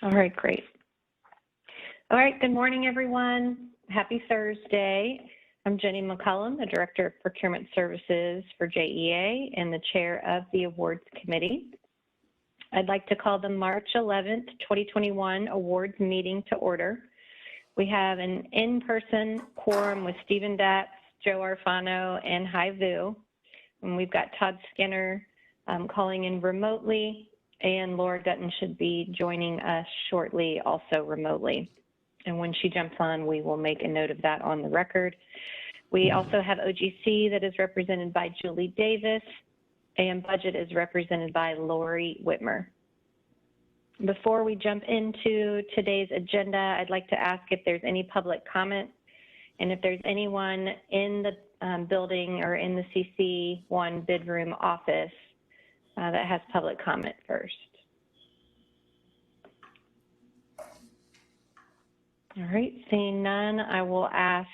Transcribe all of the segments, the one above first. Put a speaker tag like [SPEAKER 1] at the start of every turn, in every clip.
[SPEAKER 1] All right, great. All right, good morning, everyone. Happy Thursday. I'm Jenny McCullum, the Director of Procurement Services for JEA and the Chair of the Awards Committee. I'd like to call the March 11th, 2021 Awards meeting to order. We have an in-person quorum with Stephen Datz, Joe Arfano, and Hai Vu. And we've got Todd Skinner calling in remotely, and Laura Dutton should be joining us shortly, also remotely. And when she jumps on, we will make a note of that on the record. We also have OGC that is represented by Julie Davis, and Budget is represented by Lori Whitmer. Before we jump into today's agenda, I'd like to ask if there's any public comment, and if there's anyone in the building or in the CC1 bid room office that has public comment first. All right, seeing none, I will ask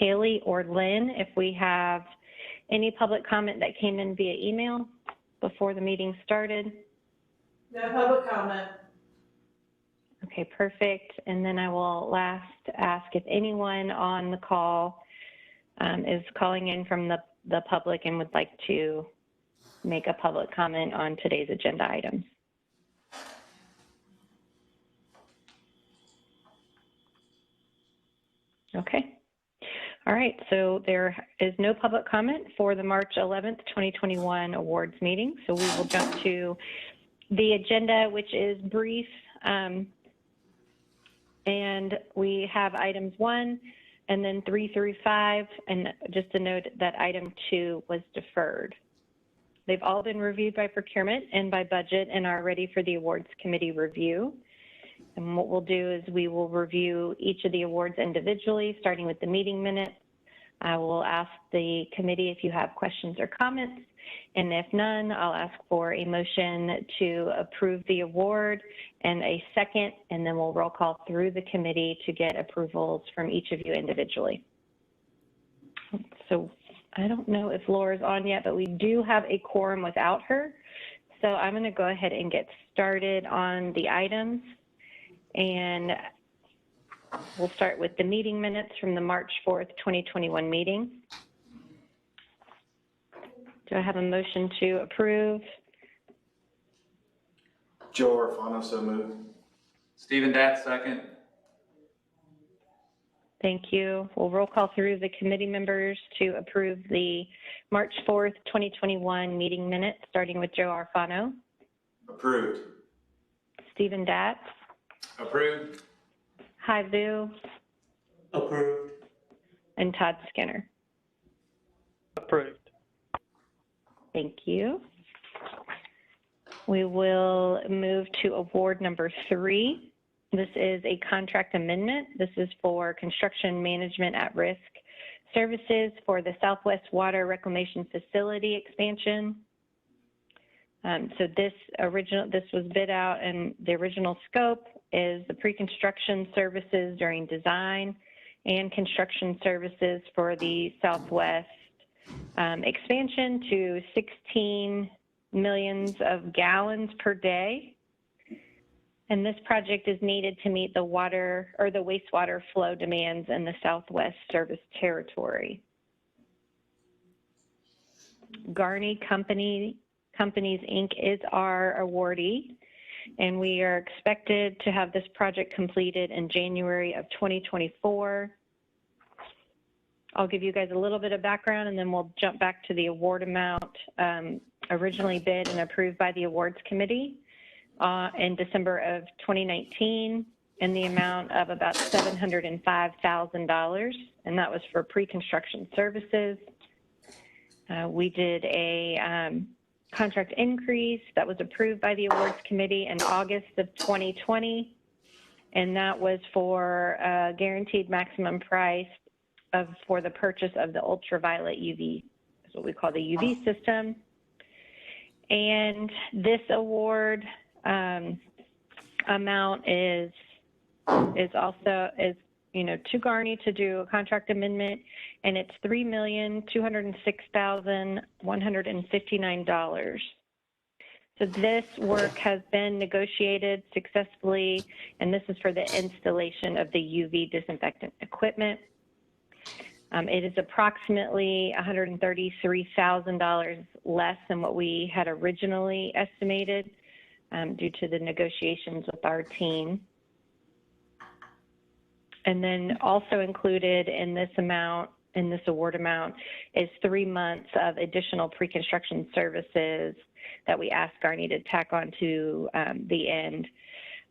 [SPEAKER 1] Haley or Lynn if we have any public comment that came in via email before the meeting started.
[SPEAKER 2] No public comment.
[SPEAKER 1] Okay, perfect. And then I will last ask if anyone on the call is calling in from the public and would like to make a public comment on today's agenda items. Okay. All right, so there is no public comment for the March 11th, 2021 awards meeting. So we will jump to the agenda, which is brief. And we have items 1 and then 3 through 5. And just a note that item 2 was deferred. They've all been reviewed by procurement and by budget and are ready for the awards committee review. And what we'll do is we will review each of the awards individually, starting with the meeting minutes. I will ask the committee if you have questions or comments, and if none, I'll ask for a motion to approve the award and a second, and then we'll roll call through the committee to get approvals from each of you individually. So I don't know if Laura's on yet, but we do have a quorum without her. So I'm going to go ahead and get started on the items. And we'll start with the meeting minutes from the March 4th, 2021 meeting. Do I have a motion to approve?
[SPEAKER 3] Joe Arfano, so moved.
[SPEAKER 4] Stephen Datz, second.
[SPEAKER 1] Thank you. We'll roll call through the committee members to approve the March 4th, 2021 meeting minutes, starting with Joe Arfano.
[SPEAKER 3] Approved.
[SPEAKER 1] Stephen Datz.
[SPEAKER 4] Approved.
[SPEAKER 1] Hai Vu.
[SPEAKER 4] Approved.
[SPEAKER 1] And Todd Skinner.
[SPEAKER 4] Approved.
[SPEAKER 1] Thank you. We will move to award number 3. This is a contract amendment. This is for construction management at risk services for the Southwest Water Reclamation Facility expansion. So this was bid out, and the original scope is the pre-construction services during design and construction services for the Southwest expansion to 16 millions of gallons per day. And this project is needed to meet the water or the wastewater flow demands in the Southwest service territory. Garney Companies, Inc. is our awardee, and we are expected to have this project completed in January of 2024. I'll give you guys a little bit of background, and then we'll jump back to the award amount originally bid and approved by the awards committee in December of 2019, in the amount of about $705,000, and that was for pre-construction services. We did a contract increase that was approved by the awards committee in August of 2020, and that was for a guaranteed maximum price for the purchase of the ultraviolet UV, is what we call the UV system. And this award amount is also to Garney to do a contract amendment, and it's $3,206,159. So this work has been negotiated successfully, and this is for the installation of the UV disinfectant equipment. It is approximately $133,000 less than what we had originally estimated due to the negotiations with our team. And then also included in this amount, in this award amount, is 3 months of additional pre-construction services that we ask Arnie to tack on to the end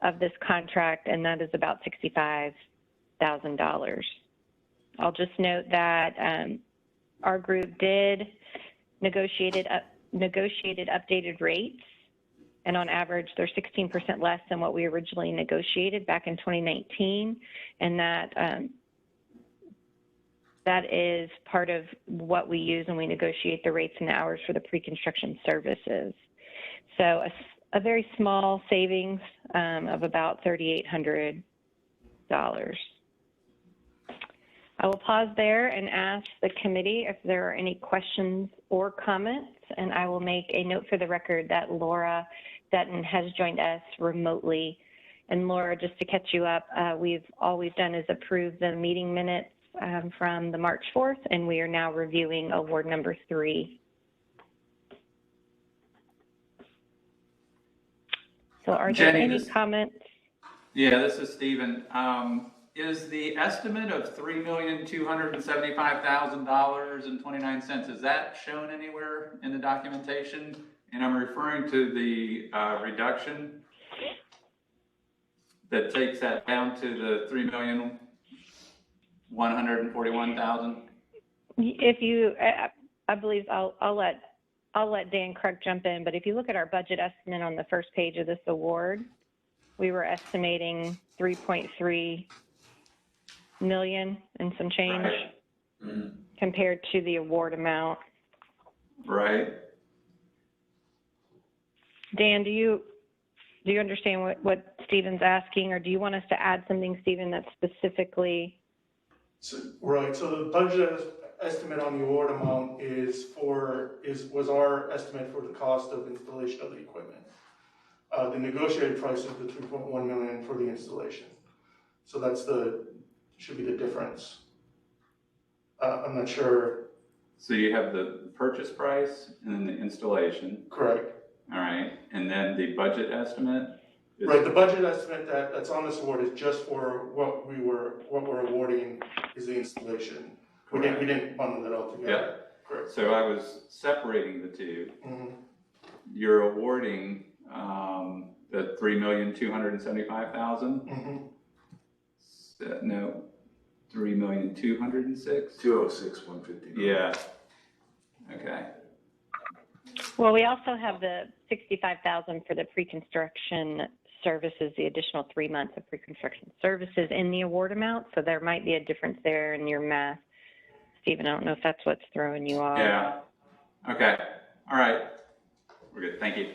[SPEAKER 1] of this contract, and that is about $65,000. I'll just note that our group did negotiated updated rates, and on average, they're 16% less than what we originally negotiated back in 2019, and that is part of what we use when we negotiate the rates and the hours for the pre-construction services. So a very small savings of about $3,800. I will pause there and ask the committee if there are any questions or comments, and I will make a note for the record that Laura Dutton has joined us remotely. And Laura, just to catch you up, all we've done is approve the meeting minutes from the March 4th, and we are now reviewing award number 3. So are there
[SPEAKER 4] Jenny,
[SPEAKER 1] any comments?
[SPEAKER 4] Yeah, this is Stephen. Is the estimate of $3,275,000.29, is that shown anywhere in the documentation? And I'm referring to the reduction that takes that down to the $3,141,000.
[SPEAKER 1] If you, I believe I'll let Dan Krug jump in, but if you look at our budget estimate on the first page of this award, we were estimating 3.3 million and some change compared to the award amount.
[SPEAKER 4] Right.
[SPEAKER 1] Dan, do you understand what Stephen's asking, or do you want us to add something, Stephen, that's specifically?
[SPEAKER 5] Right, so the budget estimate on the award amount was our estimate for the cost of installation of the equipment. The negotiated price of the 3.1 million for the installation. So should be the difference. I'm not sure.
[SPEAKER 4] So you have the purchase price and then the installation.
[SPEAKER 5] Correct.
[SPEAKER 4] All right, and then the budget estimate?
[SPEAKER 5] Right, the budget estimate that's on this award is just for what we're awarding is the installation. We didn't bundle it all together.
[SPEAKER 4] Yeah.
[SPEAKER 5] Correct.
[SPEAKER 4] So I was separating the two.
[SPEAKER 5] Mm-hmm.
[SPEAKER 4] You're awarding the $3,275,000.
[SPEAKER 5] Mm-hmm.
[SPEAKER 4] No, 3,206.
[SPEAKER 3] 206,159.
[SPEAKER 4] Yeah. Okay.
[SPEAKER 1] Well, we also have the $65,000 for the pre-construction services, the additional 3 months of pre-construction services in the award amount. So there might be a difference there in your math. Stephen, I don't know if that's what's throwing you off.
[SPEAKER 4] Yeah. Okay. All right. We're good. Thank you.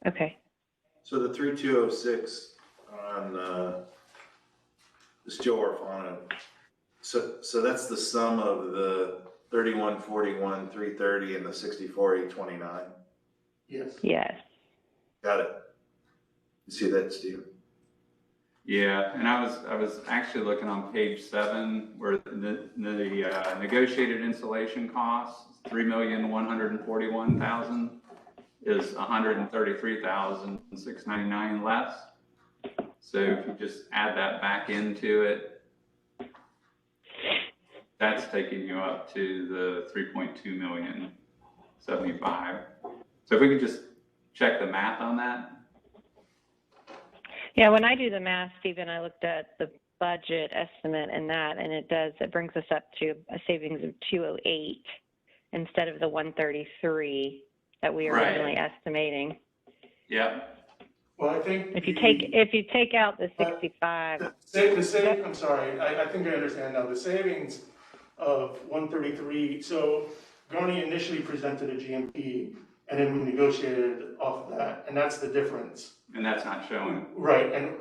[SPEAKER 1] Okay.
[SPEAKER 3] So the 3206 on this Joe Orfano. So that's the sum of the 3141 330 and the 64,829.
[SPEAKER 5] Yes.
[SPEAKER 1] Yes.
[SPEAKER 3] Got it. You see that, Steve?
[SPEAKER 4] Yeah, and I was actually looking on page 7 where the negotiated installation costs, $3,141,000 is $133,699 less. So if you just add that back into it, that's taking you up to the 3.2 million 75. So if we could just check the math on that.
[SPEAKER 1] Yeah, when I do the math, Stephen, I looked at the budget estimate and it brings us up to a savings of 208 instead of the 133 that we were originally estimating.
[SPEAKER 4] Yeah.
[SPEAKER 5] Well, I think
[SPEAKER 1] if you take out the 65.
[SPEAKER 5] I'm sorry, I think I understand now. The savings of 133. So Garni initially presented a GMP, and then we negotiated off of that, and that's the difference.
[SPEAKER 4] And that's not showing.
[SPEAKER 5] Right, and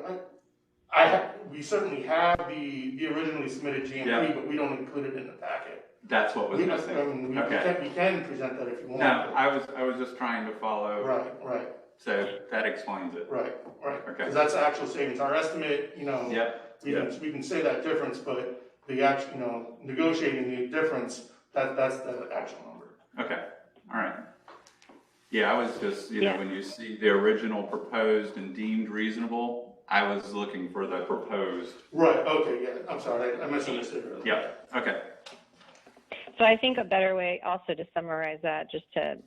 [SPEAKER 5] we certainly have the originally submitted GMP, but we don't include it in the packet.
[SPEAKER 4] That's what was
[SPEAKER 5] We
[SPEAKER 4] missing. Okay.
[SPEAKER 5] we can present that if you want.
[SPEAKER 4] No, I was just trying to follow.
[SPEAKER 5] Right.
[SPEAKER 4] So that explains it.
[SPEAKER 5] Right.
[SPEAKER 4] Okay.
[SPEAKER 5] Because that's the actual savings. Our estimate,
[SPEAKER 4] Yep.
[SPEAKER 5] we can say that difference, but the actual, negotiating the difference, that's the actual number.
[SPEAKER 4] Okay. All right. Yeah, I was just,
[SPEAKER 1] Yeah.
[SPEAKER 4] when you see the original proposed and deemed reasonable, I was looking for the proposed.
[SPEAKER 5] Right, okay, yeah, I'm sorry, I misunderstood earlier.
[SPEAKER 4] Yeah. Okay.
[SPEAKER 1] So I think a better way also to summarize that, just to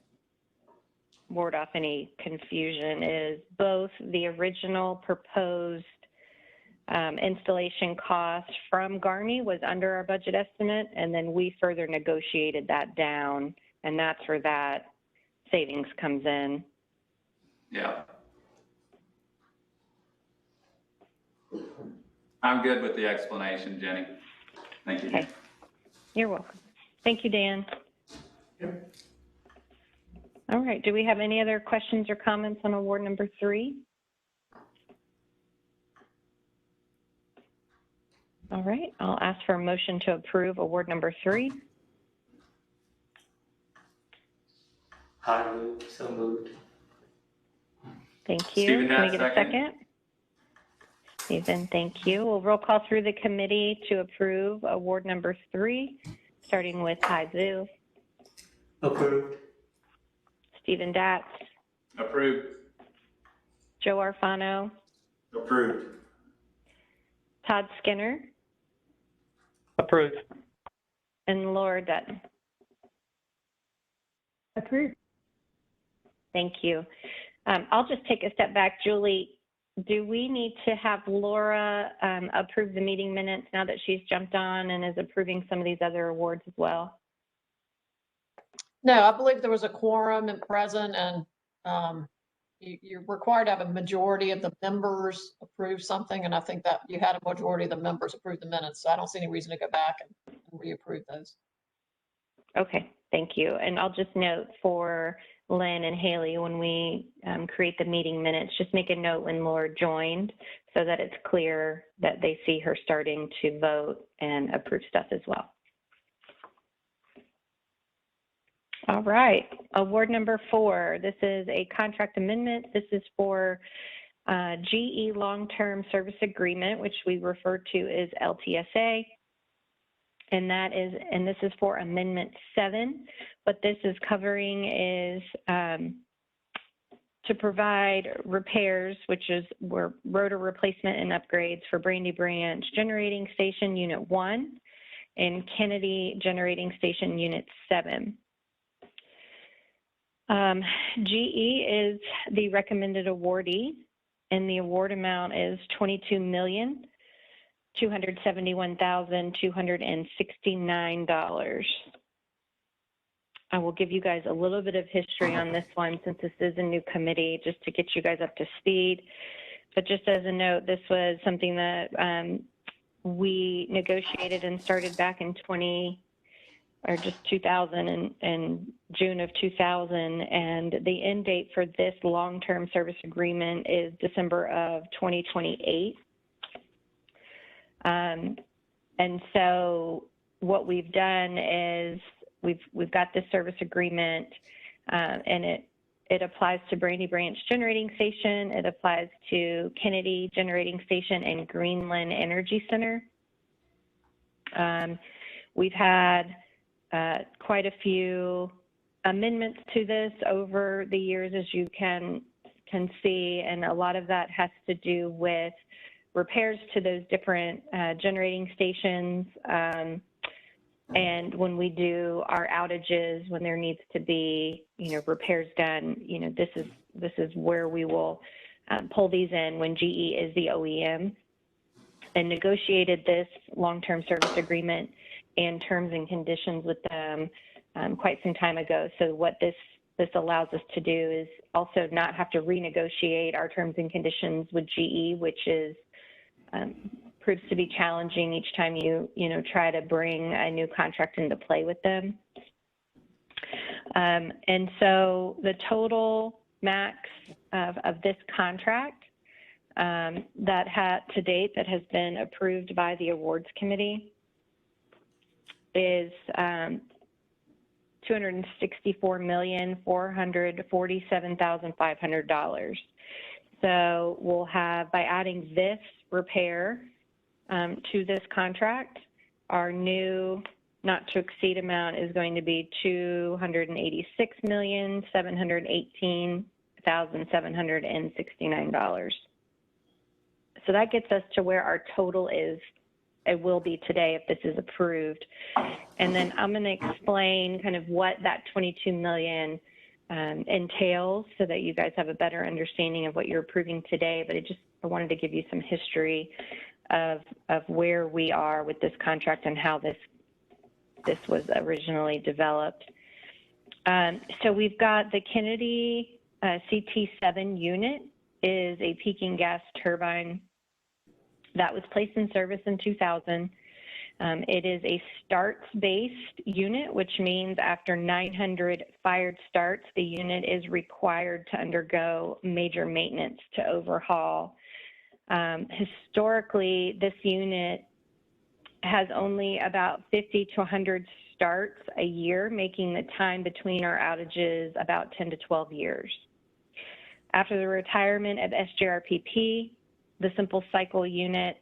[SPEAKER 1] ward off any confusion, is both the original proposed installation cost from Garmy was under our budget estimate, and then we further negotiated that down, and that's where that savings comes in.
[SPEAKER 4] Yeah. I'm good with the explanation, Jenny. Thank you.
[SPEAKER 1] Okay. You're welcome. Thank you, Dan.
[SPEAKER 5] Yep.
[SPEAKER 1] All right. Do we have any other questions or comments on award number 3? All right. I'll ask for a motion to approve award number 3.
[SPEAKER 6] Hardwood, so moved.
[SPEAKER 1] Thank you.
[SPEAKER 4] Stephen,
[SPEAKER 1] Can we get a
[SPEAKER 4] second?
[SPEAKER 1] second? Stephen, thank you. We'll roll call through the committee to approve award number 3, starting with Haizu,
[SPEAKER 6] Approved.
[SPEAKER 1] Stephen Datz,
[SPEAKER 4] Approved.
[SPEAKER 1] Joe Arfano,
[SPEAKER 3] Approved.
[SPEAKER 1] Todd Skinner,
[SPEAKER 6] Approved.
[SPEAKER 1] and Laura Dutton.
[SPEAKER 7] Approved.
[SPEAKER 1] Thank you. I'll just take a step back. Julie, do we need to have Laura approve the meeting minutes now that she's jumped on and is approving some of these other awards as well?
[SPEAKER 2] No, I believe there was a quorum and present, and you're required to have a majority of the members approve something, and I think that you had a majority of the members approve the minutes, so I don't see any reason to go back and reapprove those.
[SPEAKER 1] Okay, thank you. And I'll just note for Lynn and Haley, when we create the meeting minutes, just make a note when Laura joined so that it's clear that they see her starting to vote and approve stuff as well. All right, award number 4. This is a contract amendment. This is for GE Long-Term Service Agreement, which we refer to as LTSA. And this is for Amendment 7. What this is covering is to provide repairs, which is rotor replacement and upgrades for Brandy Branch Generating Station Unit 1 and Kennedy Generating Station Unit 7. GE is the recommended awardee, and the award amount is $22,271,269. I will give you guys a little bit of history on this one since this is a new committee, just to get you guys up to speed. But just as a note, this was something that we negotiated and started back in 2000 and June of 2000, and the end date for this long-term service agreement is December of 2028. And so what we've done is we've got this service agreement, and it applies to Brandy Branch Generating Station, it applies to Kennedy Generating Station and Greenland Energy Center. We've had quite a few amendments to this over the years, as you can see, and a lot of that has to do with repairs to those different generating stations, and when we do our outages, when there needs to be repairs done, this is where we will pull these in when GE is the OEM, and negotiated this long-term service agreement and terms and conditions with them quite some time ago. So what this allows us to do is also not have to renegotiate our terms and conditions with GE, which is proves to be challenging each time you try to bring a new contract into play with them. And so the total max of this contract to date that has been approved by the awards committee is $264,447,500. So we'll have, by adding this repair to this contract, our new not to exceed amount is going to be $286,718,769. So that gets us to where our total is, it will be today if this is approved. And then I'm going to explain kind of what that $22 million entails so that you guys have a better understanding of what you're approving today. But I wanted to give you some history of where we are with this contract and how this was originally developed. So we've got the Kennedy CT7 unit is a peaking gas turbine that was placed in service in 2000. It is a starts-based unit, which means after 900 fired starts, the unit is required to undergo major maintenance to overhaul. Historically, this unit has only about 50 to 100 starts a year, making the time between our outages about 10 to 12 years. After the retirement of SJRPP, the simple cycle units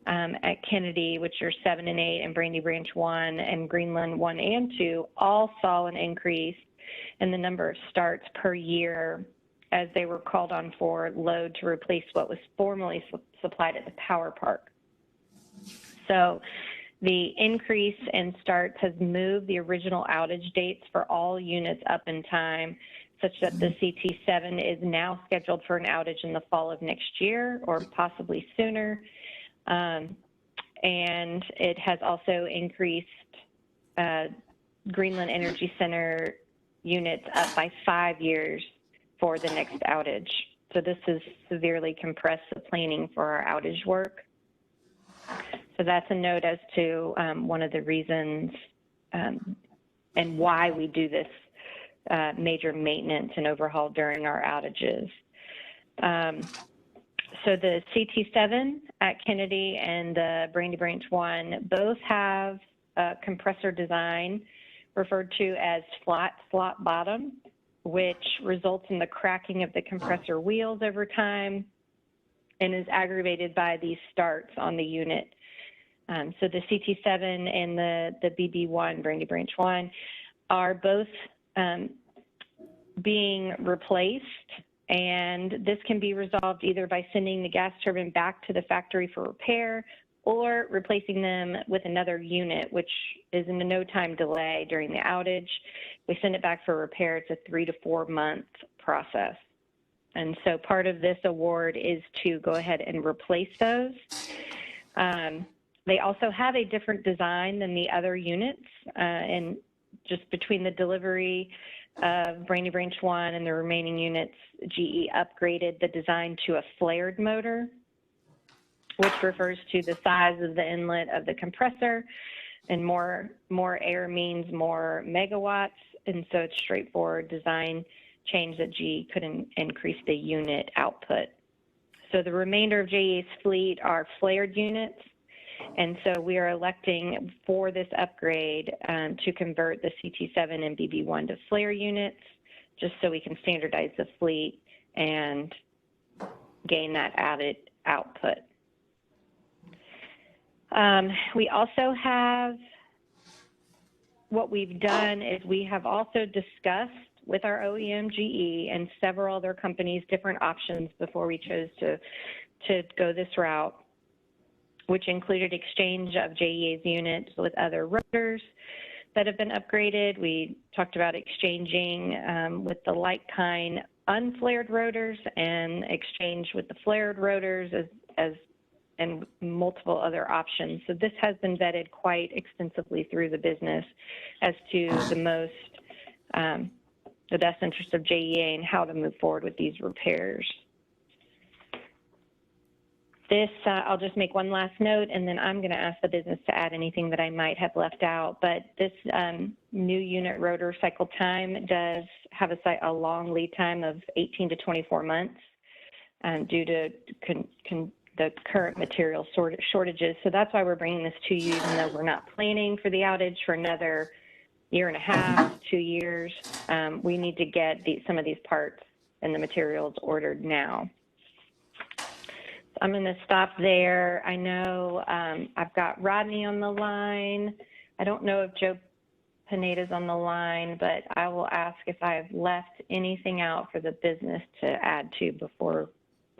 [SPEAKER 1] at Kennedy, which are 7 and 8, and Brandy Branch 1 and Greenland 1 and 2, all saw an increase in the number of starts per year as they were called on for load to replace what was formerly supplied at the power park. So the increase in starts has moved the original outage dates for all units up in time, such that the CT7 is now scheduled for an outage in the fall of next year or possibly sooner. And it has also increased Greenland Energy Center units up by 5 years for the next outage. So this has severely compressed the planning for our outage work. So that's a note as to one of the reasons and why we do this major maintenance and overhaul during our outages. So the CT7 at Kennedy and the Brandy Branch 1 both have a compressor design referred to as flat slot bottom, which results in the cracking of the compressor wheels over time and is aggravated by these starts on the unit. So the CT7 and the BB1, Brandy Branch 1, are both being replaced, and this can be resolved either by sending the gas turbine back to the factory for repair or replacing them with another unit, which is in a no-time delay during the outage. We send it back for repair. It's a 3 to 4 month process. And so part of this award is to go ahead and replace those. They also have a different design than the other units, and just between the delivery of Brandy Branch 1 and the remaining units, GE upgraded the design to a flared motor, which refers to the size of the inlet of the compressor, and more air means more megawatts, and so it's straightforward design change that GE could increase the unit output. So the remainder of JEA's fleet are flared units, and so we are electing for this upgrade to convert the CT7 and BB1 to flare units, just so we can standardize the fleet and gain that added output. We also have, what we've done is we have also discussed with our OEM GE and several other companies different options before we chose to go this route, which included exchange of JEA's units with other rotors that have been upgraded. We talked about exchanging with the like kind unflared rotors and exchange with the flared rotors and multiple other options. So this has been vetted quite extensively through the business as to the best interest of JEA and how to move forward with these repairs. This, I'll just make one last note, and then I'm going to ask the business to add anything that I might have left out. But this new unit rotor cycle time does have a long lead time of 18 to 24 months due to the current material shortages. So that's why we're bringing this to you, even though we're not planning for the outage for another year and a half, 2 years. We need to get some of these parts and the materials ordered now. I'm going to stop there. I know I've got Rodney on the line. I don't know if Joe Pineda's on the line, but I will ask if I've left anything out for the business to add to before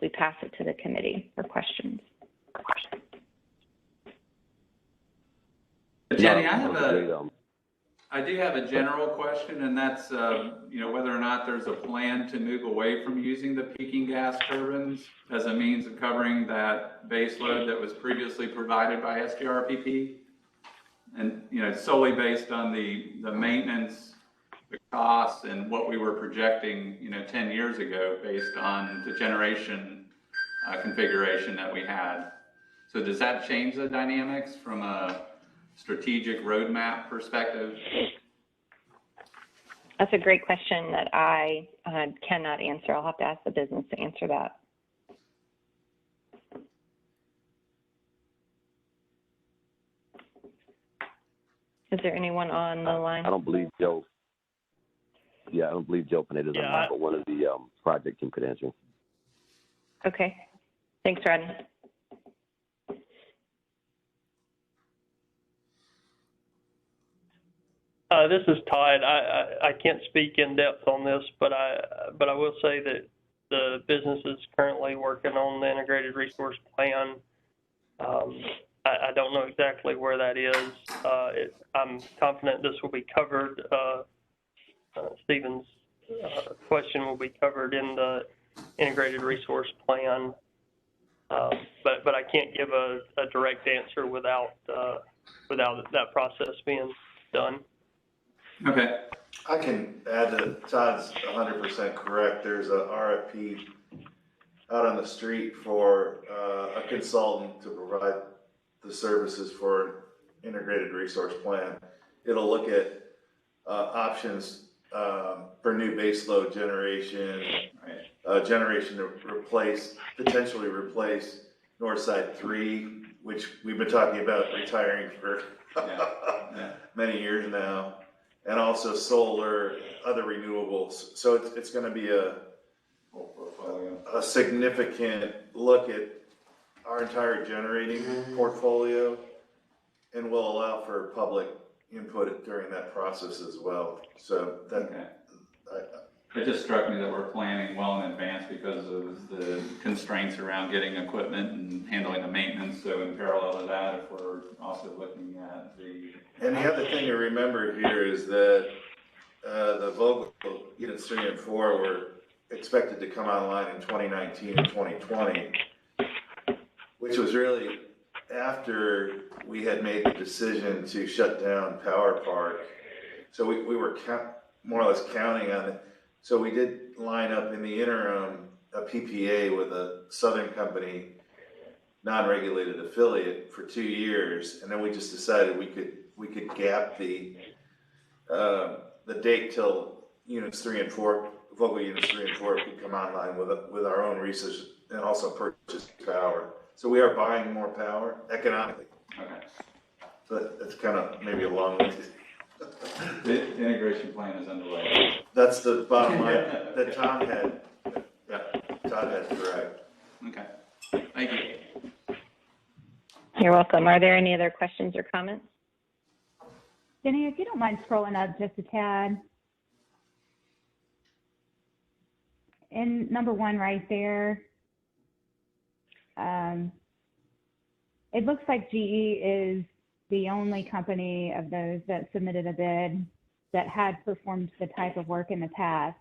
[SPEAKER 1] we pass it to the committee for questions.
[SPEAKER 4] Jenny, I do have a general question, and that's whether or not there's a plan to move away from using the peaking gas turbines as a means of covering that base load that was previously provided by SDRPP, and solely based on the maintenance, the costs, and what we were projecting 10 years ago based on the generation configuration that we had. So does that change the dynamics from a strategic roadmap perspective?
[SPEAKER 1] That's a great question that I cannot answer. I'll have to ask the business to answer that. Is there anyone on the line?
[SPEAKER 7] I don't believe Joe. Yeah, I don't believe Joe Pineda's on the line, but one of the project team could answer.
[SPEAKER 1] Okay. Thanks, Rodney.
[SPEAKER 6] This is Todd. I can't speak in depth on this, but I will say that the business is currently working on the integrated resource plan. I don't know exactly where that is. I'm confident this will be covered. Stephen's question will be covered in the integrated resource plan, but I can't give a direct answer without that process being done.
[SPEAKER 4] Okay.
[SPEAKER 3] I can add to Todd's 100% correct. There's a RFP out on the street for a consultant to provide the services for integrated resource plan. It'll look at options for new baseload generation, generation to potentially replace Northside 3, which we've been talking about retiring for many years now. And also solar, other renewables. So it's going to be a significant look at our entire generating portfolio, and will allow for public input during that process as well. So that
[SPEAKER 4] it just struck me that we're planning well in advance because of the constraints around getting equipment and handling the maintenance. So in parallel to that, if we're also looking at
[SPEAKER 3] And the other thing to remember here is that the Vogel units 3 and 4 were expected to come online in 2019 and 2020, which was really after we had made the decision to shut down Power Park. So we were more or less counting on it. So we did line up in the interim a PPA with a Southern Company non-regulated affiliate for 2 years, and then we just decided we could gap the date till units 3 and 4, Vogel units 3 and 4 could come online with our own research and also purchase power. So we are buying more power economically.
[SPEAKER 4] Okay.
[SPEAKER 3] So that's kind of maybe a long way.
[SPEAKER 4] The integration plan is underway.
[SPEAKER 3] That's the bottom line that Tom had. Yeah, Todd had correct.
[SPEAKER 4] Okay. Thank you.
[SPEAKER 1] You're welcome. Are there any other questions or comments?
[SPEAKER 8] Jenny, if you don't mind scrolling up just a tad. In number 1 right there, it looks like GE is the only company of those that submitted a bid that had performed the type of work in the past.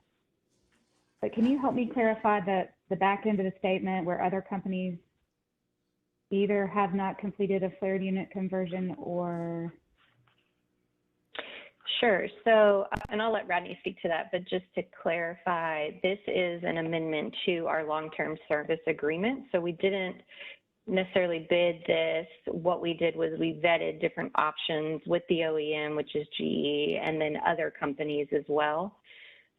[SPEAKER 8] But can you help me clarify the back end of the statement where other companies either have not completed a flared unit conversion or?
[SPEAKER 1] Sure. So, and I'll let Rodney speak to that, but just to clarify, this is an amendment to our long-term service agreement. So we didn't necessarily bid this. What we did was we vetted different options with the OEM, which is GE, and then other companies as well.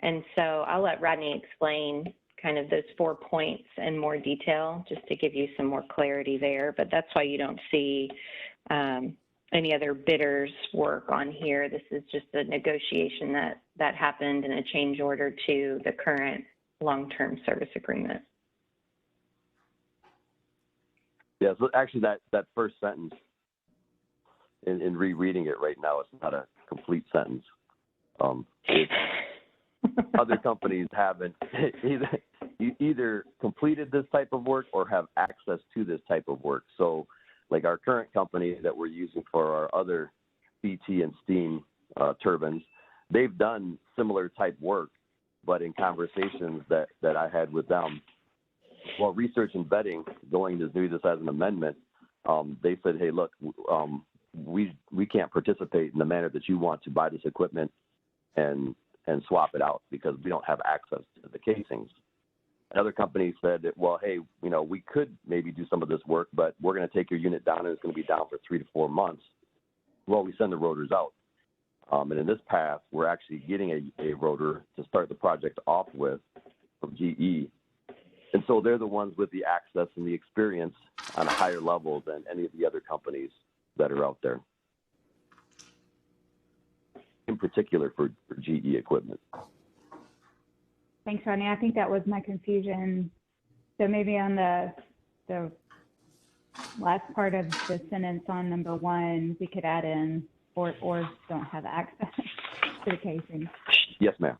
[SPEAKER 1] And so I'll let Rodney explain kind of those 4 points in more detail, just to give you some more clarity there. But that's why you don't see any other bidders work on here. This is just a negotiation that happened in a change order to the current long-term service agreement.
[SPEAKER 7] Yeah, so actually that first sentence, in rereading it right now, it's not a complete sentence. Other companies haven't either completed this type of work or have access to this type of work. So like our current company that we're using for our other CT and steam turbines, they've done similar type work, but in conversations that I had with them, while research and vetting, going to do this as an amendment, they said, hey, look, we can't participate in the manner that you want to buy this equipment and swap it out because we don't have access to the casings. Another company said that, well, hey, we could maybe do some of this work, but we're going to take your unit down and it's going to be down for 3 to 4 months while we send the rotors out. And in this path, we're actually getting a rotor to start the project off with from GE. And so they're the ones with the access and the experience on a higher level than any of the other companies that are out there, in particular for GE equipment.
[SPEAKER 8] Thanks, Rodney. I think that was my confusion. So maybe on the last part of the sentence on number 1, we could add in or don't have access to the casing.
[SPEAKER 7] Yes, ma'am.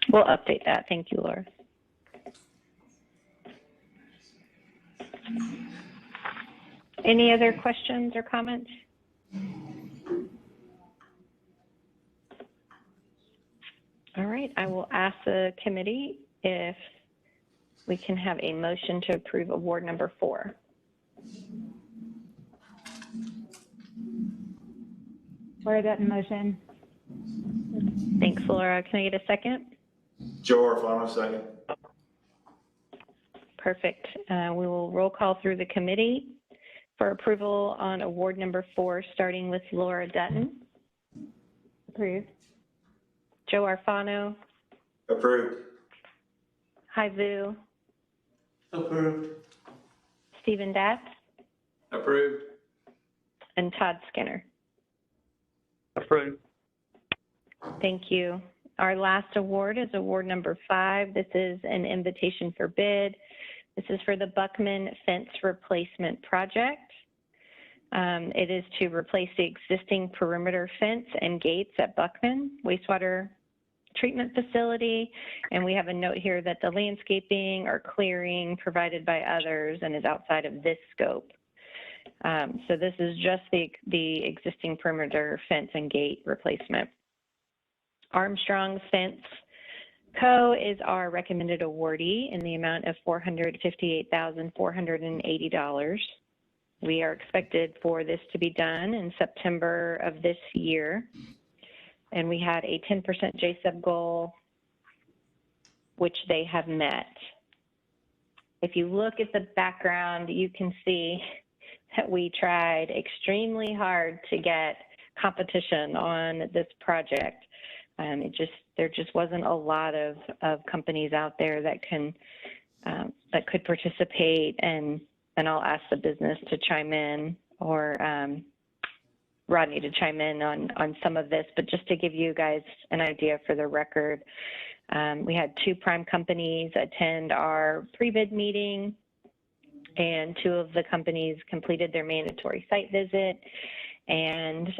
[SPEAKER 1] We'll update that. Thank you, Laura. Any other questions or comments? All right, I will ask the committee if we can have a motion to approve award number 4.
[SPEAKER 8] Laura Dutton, motion.
[SPEAKER 1] Thanks, Laura. Can I get a second?
[SPEAKER 3] Joe Orfano, second.
[SPEAKER 1] Perfect. We will roll call through the committee for approval on award number 4, starting with Laura Dutton.
[SPEAKER 8] Approved.
[SPEAKER 1] Joe Orfano.
[SPEAKER 3] Approved.
[SPEAKER 1] Hai Vu.
[SPEAKER 5] Approved.
[SPEAKER 1] Stephen Datz.
[SPEAKER 4] Approved.
[SPEAKER 1] And Todd Skinner.
[SPEAKER 6] Approved.
[SPEAKER 1] Thank you. Our last award is award number 5. This is an invitation for bid. This is for the Buckman Fence Replacement Project. It is to replace the existing perimeter fence and gates at Buckman Wastewater Treatment Facility. And we have a note here that the landscaping or clearing provided by others and is outside of this scope. So this is just the existing perimeter fence and gate replacement. Armstrong Fence Co. is our recommended awardee in the amount of $458,480. We are expected for this to be done in September of this year. And we had a 10% JSEB goal, which they have met. If you look at the background, you can see that we tried extremely hard to get competition on this project. There just wasn't a lot of companies out there that could participate, and I'll ask the business to chime in, or Rodney to chime in on some of this, but just to give you guys an idea for the record, we had 2 prime companies attend our pre-bid meeting, and 2 of the companies completed their mandatory site visit, and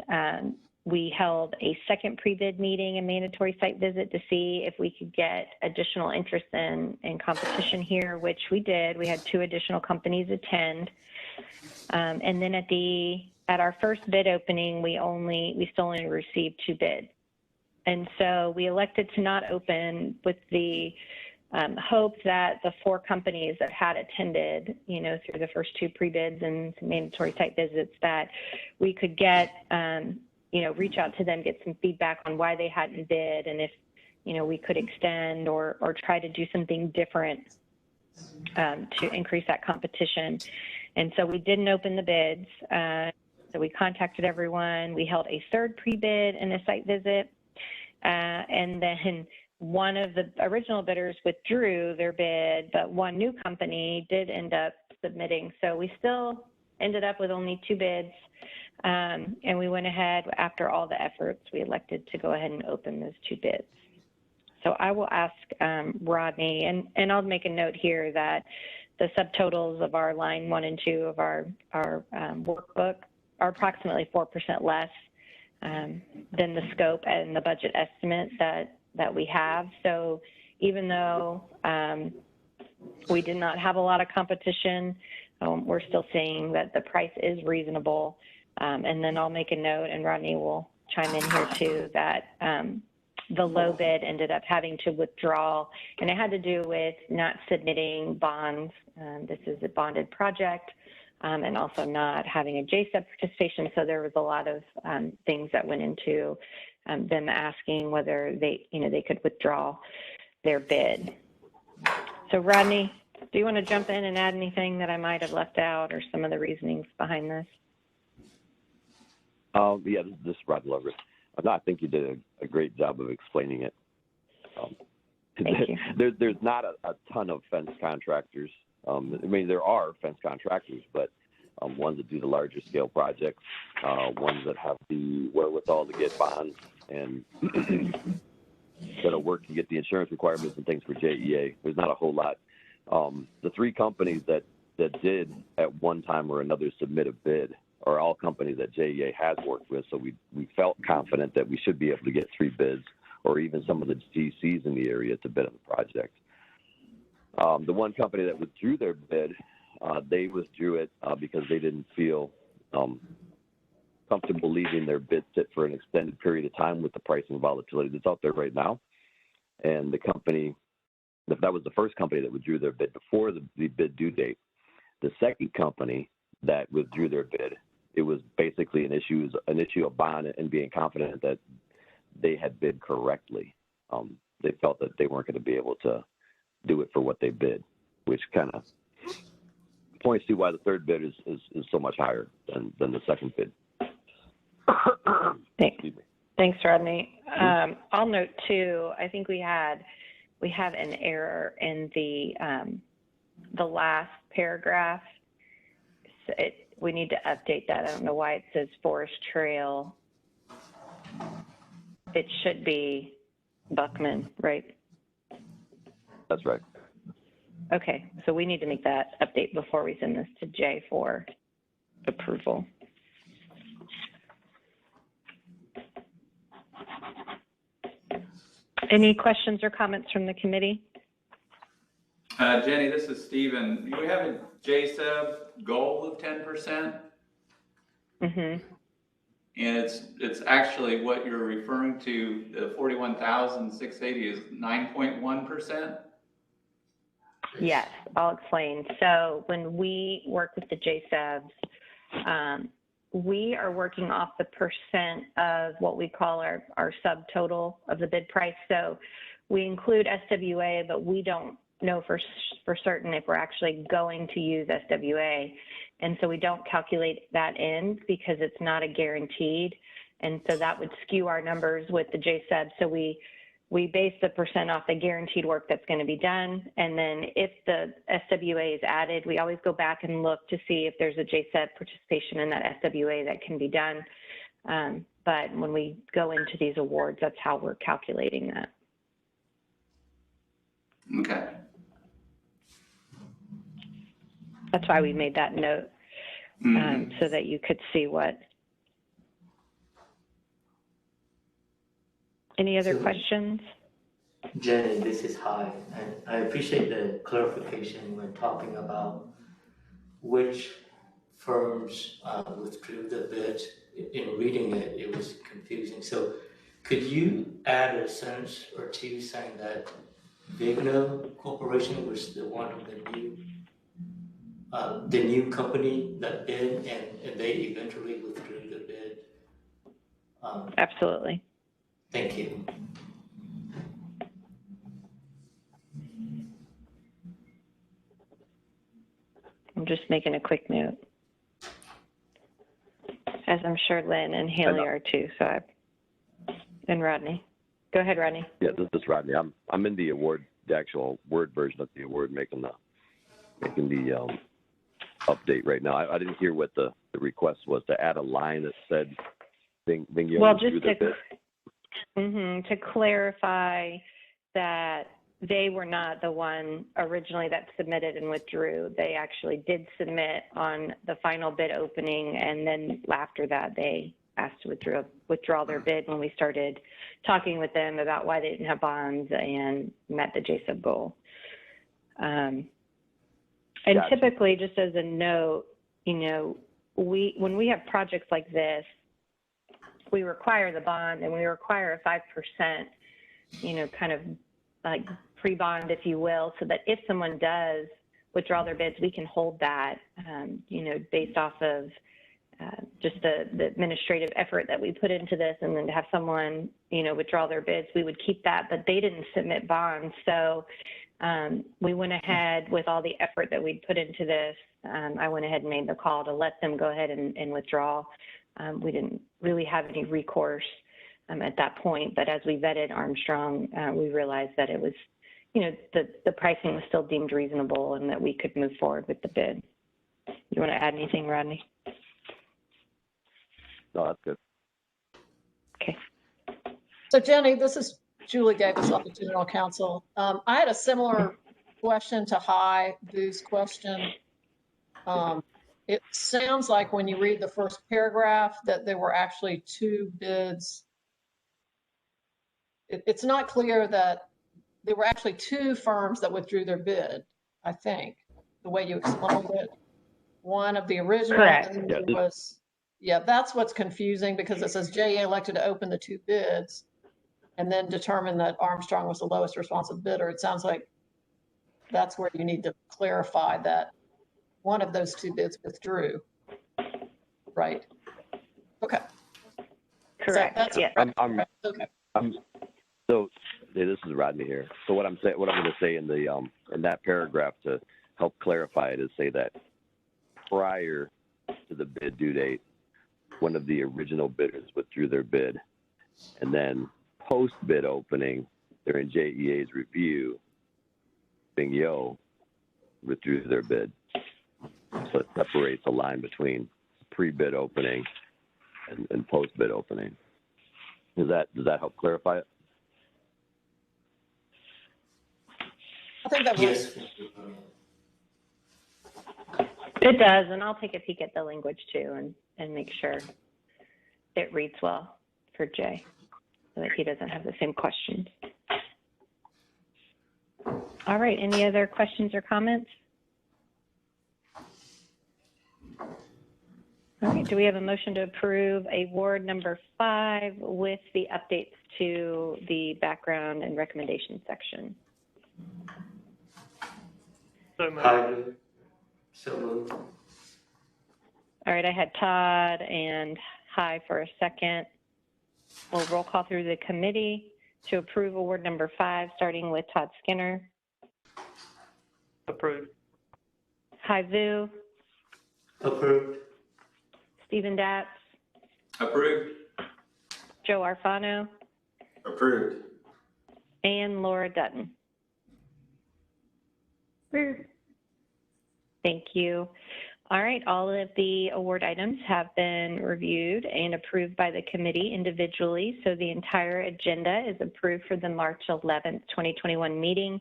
[SPEAKER 1] we held a second pre-bid meeting and mandatory site visit to see if we could get additional interest in competition here, which we did. We had 2 additional companies attend. And then at our first bid opening, we still only received 2 bids. And so we elected to not open with the hope that the 4 companies that had attended, through the first 2 pre-bids and mandatory site visits, that we could get, reach out to them, get some feedback on why they hadn't bid, and if, we could extend or try to do something different to increase that competition. And so we didn't open the bids. So we contacted everyone. We held a 3rd pre-bid and a site visit. And then one of the original bidders withdrew their bid, but one new company did end up submitting. So we still ended up with only 2 bids. And we went ahead, after all the efforts, we elected to go ahead and open those 2 bids. So I will ask Rodney, and I'll make a note here that the subtotals of our line 1 and 2 of our workbook are approximately 4% less than the scope and the budget estimate that we have. So even though we did not have a lot of competition, we're still seeing that the price is reasonable. And then I'll make a note, and Rodney will chime in here too, that the low bid ended up having to withdraw, and it had to do with not submitting bonds. This is a bonded project, and also not having a JSEB participation. So there was a lot of things that went into them asking whether they could withdraw their bid. So Rodney, do you want to jump in and add anything that I might have left out, or some of the reasonings behind this?
[SPEAKER 7] Yeah, this is Rod Lovett. I think you did a great job of explaining it.
[SPEAKER 1] Thank you.
[SPEAKER 7] There's not a ton of fence contractors. I mean, there are fence contractors, but ones that do the larger scale projects, ones that have the wherewithal to get bonds and that'll work to get the insurance requirements and things for JEA. There's not a whole lot. The 3 companies that did at one time or another submit a bid are all companies that JEA has worked with, so we felt confident that we should be able to get 3 bids, or even some of the GCs in the area to bid on the project. The one company that withdrew their bid, they withdrew it because they didn't feel comfortable leaving their bid sit for an extended period of time with the pricing volatility that's out there right now. And the company, that was the first company that withdrew their bid before the bid due date. The second company that withdrew their bid, it was basically an issue of bond and being confident that they had bid correctly. They felt that they weren't going to be able to do it for what they bid, which kind of points to why the third bid is so much higher than the second bid.
[SPEAKER 1] Thanks, Rodney. I'll note too, I think we have an error in the last paragraph. We need to update that. I don't know why it says Forest Trail. It should be Buckman, right?
[SPEAKER 7] That's right.
[SPEAKER 1] Okay, so we need to make that update before we send this to Jay for approval. Any questions or comments from the committee?
[SPEAKER 4] Jenny, this is Stephen. Do we have a JSEB goal of 10%?
[SPEAKER 1] Mm-hmm.
[SPEAKER 4] And it's actually what you're referring to, the 41,680 is 9.1%?
[SPEAKER 1] Yes, I'll explain. So when we work with the JSEBs, we are working off the percent of what we call our subtotal of the bid price. So we include SWA, but we don't know for certain if we're actually going to use SWA. And so we don't calculate that in because it's not a guaranteed. And so that would skew our numbers with the JSEB. So we base the percent off the guaranteed work that's going to be done. And then if the SWA is added, we always go back and look to see if there's a JSEB participation in that SWA that can be done. But when we go into these awards, that's how we're calculating that.
[SPEAKER 4] Okay.
[SPEAKER 1] That's why we made that note, so that you could see what. Any other questions?
[SPEAKER 9] Jenny, this is Hai, and I appreciate the clarification when talking about which firms withdrew the bids. In reading it, it was confusing. So could you add a sentence or two saying that Vigno Corporation was the one of the new company that bid, and they eventually withdrew the bid?
[SPEAKER 1] Absolutely.
[SPEAKER 9] Thank you.
[SPEAKER 1] I'm just making a quick note, as I'm sure Lynn and Haley are too. And Rodney. Go ahead, Rodney.
[SPEAKER 7] Yeah, this is Rodney. I'm in the award, the actual Word version of the award, making the update right now. I didn't hear what the request was, to add a line that said Vingio
[SPEAKER 1] Well,
[SPEAKER 7] withdrew
[SPEAKER 1] just
[SPEAKER 7] their bid.
[SPEAKER 1] to clarify that they were not the one originally that submitted and withdrew. They actually did submit on the final bid opening, and then after that, they asked to withdraw their bid when we started talking with them about why they didn't have bonds and met the JSUB goal. And
[SPEAKER 7] Gotcha.
[SPEAKER 1] typically, just as a note, you know, when we have projects like this, we require the bond and we require a 5%, you know, kind of like pre-bond, if you will, so that if someone does withdraw their bids, we can hold that, you know, based off of just the administrative effort that we put into this. And then to have someone, you know, withdraw their bids, we would keep that, but they didn't submit bonds. So we went ahead with all the effort that we'd put into this. I went ahead and made the call to let them go ahead and withdraw. We didn't really have any recourse at that point, but as we vetted Armstrong, we realized that it was, you know, the pricing was still deemed reasonable and that we could move forward with the bid. You want to add anything, Rodney?
[SPEAKER 7] No, that's good.
[SPEAKER 1] Okay.
[SPEAKER 2] So Jenny, this is Julie Davis, Office of General Counsel. I had a similar question to Vu's question. It sounds like when you read the first paragraph that there were actually two bids. It's not clear that there were actually two firms that withdrew their bid, I think, the way you explained it. One of the original,
[SPEAKER 1] Correct.
[SPEAKER 2] and then there was, yeah, that's what's confusing because it says JEA elected to open the two bids and then determine that Armstrong was the lowest responsive bidder. It sounds like that's where you need to clarify that one of those two bids withdrew, right? Okay.
[SPEAKER 1] Correct.
[SPEAKER 2] That's
[SPEAKER 1] yes.
[SPEAKER 2] okay.
[SPEAKER 7] So yeah, this is Rodney here. So what I'm going to say in that paragraph to help clarify it is say that prior to the bid due date, one of the original bidders withdrew their bid, and then post bid opening during JEA's review, Vingio withdrew their bid. So it separates the line between pre-bid opening and post-bid opening. Does that help clarify it?
[SPEAKER 2] I think that
[SPEAKER 9] Yes.
[SPEAKER 1] It does, and I'll take a peek at the language too and make sure it reads well for Jay so that he doesn't have the same questions. All right, any other questions or comments? All right, do we have a motion to approve award number 5 with the updates to the background and recommendation section?
[SPEAKER 6] So moved.
[SPEAKER 9] Hi. So moved.
[SPEAKER 1] All right, I had Todd and Hi for a second. We'll roll call through the committee to approve award number 5, starting with Todd Skinner.
[SPEAKER 6] Approved.
[SPEAKER 1] Hi Vu.
[SPEAKER 9] Approved.
[SPEAKER 1] Stephen Datz.
[SPEAKER 4] Approved.
[SPEAKER 1] Joe Arfano.
[SPEAKER 3] Approved.
[SPEAKER 1] And Laura Dutton. Thank you. All right, all of the award items have been reviewed and approved by the committee individually, so the entire agenda is approved for the March 11th, 2021 meeting.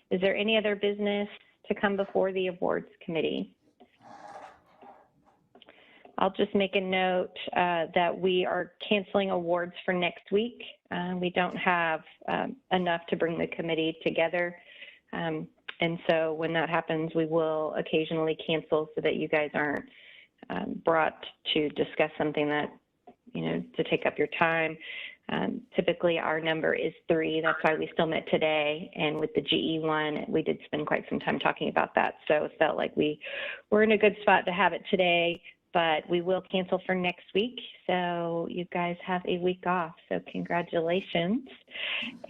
[SPEAKER 1] Is there any other business to come before the awards committee? I'll just make a note that we are canceling awards for next week. We don't have enough to bring the committee together. And so when that happens, we will occasionally cancel so that you guys aren't brought to discuss something that, you know, to take up your time. Typically our number is 3. That's why we still met today. And with the GE one, we did spend quite some time talking about that. So it felt like we were in a good spot to have it today, but we will cancel for next week. So you guys have a week off. So congratulations.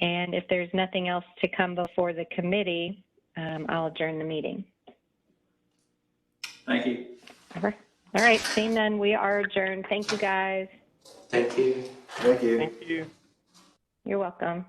[SPEAKER 1] And if there's nothing else to come before the committee, I'll adjourn the meeting.
[SPEAKER 4] Thank you.
[SPEAKER 1] All right, seeing none, we are adjourned. Thank you, guys.
[SPEAKER 9] Thank you.
[SPEAKER 3] Thank you.
[SPEAKER 6] Thank you.
[SPEAKER 1] You're welcome.